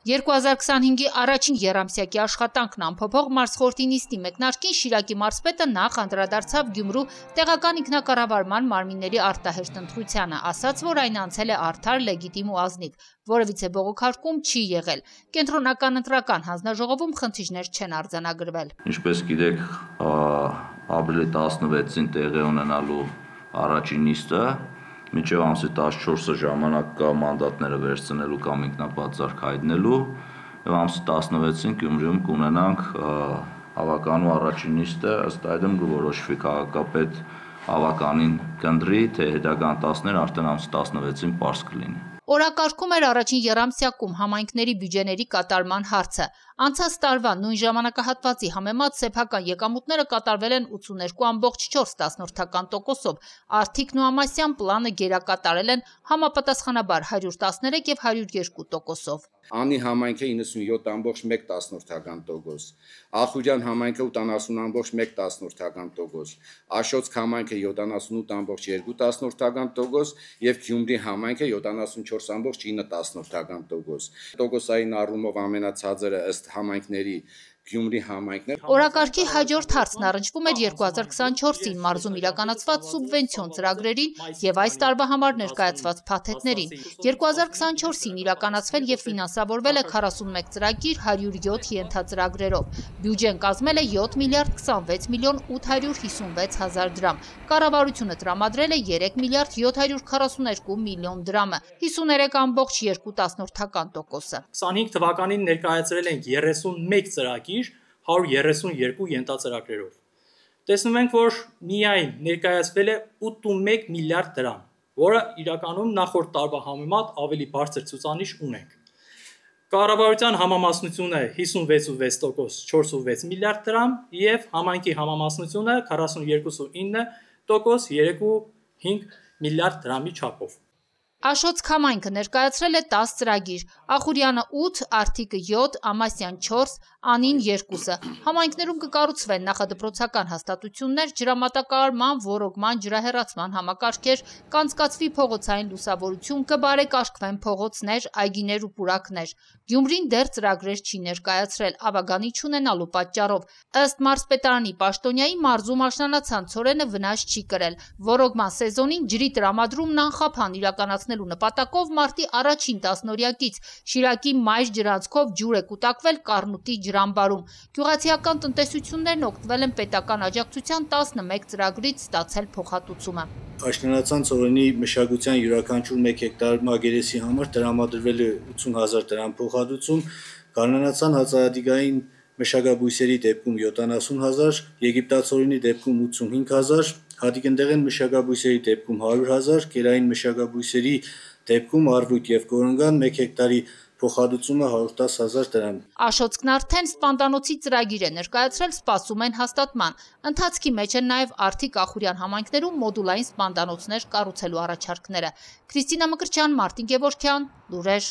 2025-ի առաջին եռամսյակի աշխատանքն անփոփոխ մարզխորհրդի նիստի մեկնարկին Շիրակի մարզպետը նախ անդրադարձավ Գյումրու տեղական ինքնակառավարման մարմինների արտահերթ ընտրությանը, ասաց, որ այն անցել է արդար, լեգիտիմ ու ազնիվ, որևիցե բողոքարկում չի եղել։ Կենտրոնական ընտրական հանձնաժողովում խնդիրներ չեն արձանագրվել։ Ինչպես գիտեք, ապրիլի 16-ին տեղի ունենալու առաջին նիստը մինչև ամսի 14-ը ժամանակ կա մանդատները վերցնելու կամ ինքնապատճառ հայտնելու, եւ ամսի 16-ին Գյումրիում կունենանք հավաքանու առաջին նիստը, ըստ այդմ կորոշվի քաղաքապետ հավականին կընտրի, թե հետագան տասներ արդեն ամսի 16-ին պարզ կլինի։ Օրակարգում էր առաջին եռամսյակում համայնքների բյուջեների կատարման հարցը։ Անցած տարվա նույն ժամանակահատվածի համեմատ սեփական եկամուտները կատարվել են 82,4%-ով, Արթիկն ու Ամասյան պլանը գերակատարել են համապատասխանաբար 113 եւ 102%-ով։ Անի համայնքը 97,1%, Ախուրյան համայնքը 80,1%, Աշոտsk համայնքը 78,2% եւ Գյումրի համայնքը 74,9%։ Տոկոսային առումով ամենացածերը ըստ համայնքների Գյումրի համայնքներ։ Օրակարգի հաջորդ հարցն առնչվում էր 2024-ին մարզում իրականացված սուբվենցիոն ծրագրերին եւ այս տարվա համար ներկայացված փաթեթներին։ 2024-ին իրականացվել եւ ֆինանսավորվել է 41 ծրագիր 107 ենթածրագրերով։ Բյուջեն կազմել է 7 միլիարդ 26 միլիոն 856 հազար դրամ։ Կառավարությունը տրամադրել է 3 միլիարդ 742 միլիոն դրամը, 53,2%։ 25 թվականին ներկայացրել ենք 31 ծրագիր 132 ենթածրագրերով։ Տեսնում ենք, որ միայն ներկայացվել է 81 միլիարդ դրամ, որը իրականում նախորդ տարվա համեմատ ավելի բարձր ցուցանիշ ունենք։ Կառավարության համամասնությունը 56,6%, 4,6 միլիարդ դրամ եւ համայնքի համամասնությունը 42,9%, 3,5 միլիարդ դրամի չափով։ Աշոտsk համայնքը ներկայացրել է 10 ծրագիր, Ախուրյանը 8, Արթիկը 7, Ամասյան 4, Անին 2-ը։ Համայնքներում կկառուցվեն նախադպրոցական հաստատություններ, ջրամատակարարման, ոռոգման, ջրահեռացման համակարգեր, կանցկացվի փողոցային լուսավորություն, կբարեկարգվեն փողոցներ, այգիներ ու պուրակներ։ Գյումրին դեռ ծրագրեր չի ներկայացրել ավագանի չունենալու պատճառով։ Ըստ մարզպետարանի պաշտոնյայի մարզում աշնանացան ցորենը վնաս չի կրել։ Ոռոգման սեզոնին ջրի տրամադրումն անխափան իրականացնելու նպատակով մարտի առաջին տասնօրյակից Շիրակի մայր ջրանցքով ջուր է կուտակվել Կառնուտի ջրամբարում։ Գյուղացիական տնտեսություններն օգտվել են պետական աջակցության 11 ծրագրից ստացել փոխհատուցումը։ Աշնանացան ցորենի մշակության յուրաքանչյուր 1 հեկտար մագերեսի համար տրամադրվել է 80,000 դրամ փոխհատուցում, Գառնանացան հացահատիկային մշակաբույսերի դեպքում 70,000, Եգիպտացորենի դեպքում 85,000, Հատիկնդեղեն մշակաբույսերի դեպքում 100,000, Կերային մշակաբույսերի դեպքում Արվույթ եւ Կորոնգան 1 հեկտարի փոխհատուցումը 110,000 դրամ։ Աշոտskն արդեն սպանդանոցի ծրագիր է ներկայացրել սպասում են հաստատման։ Ընթացքի մեջ են նաև Արթիկ Ախուրյան համայնքներում մոդուլային սպանդանոցներ կառուցելու առաջարկները։ Քրիստինա Մկրտչյան, Մարտին Գևորգյան, լուրեր։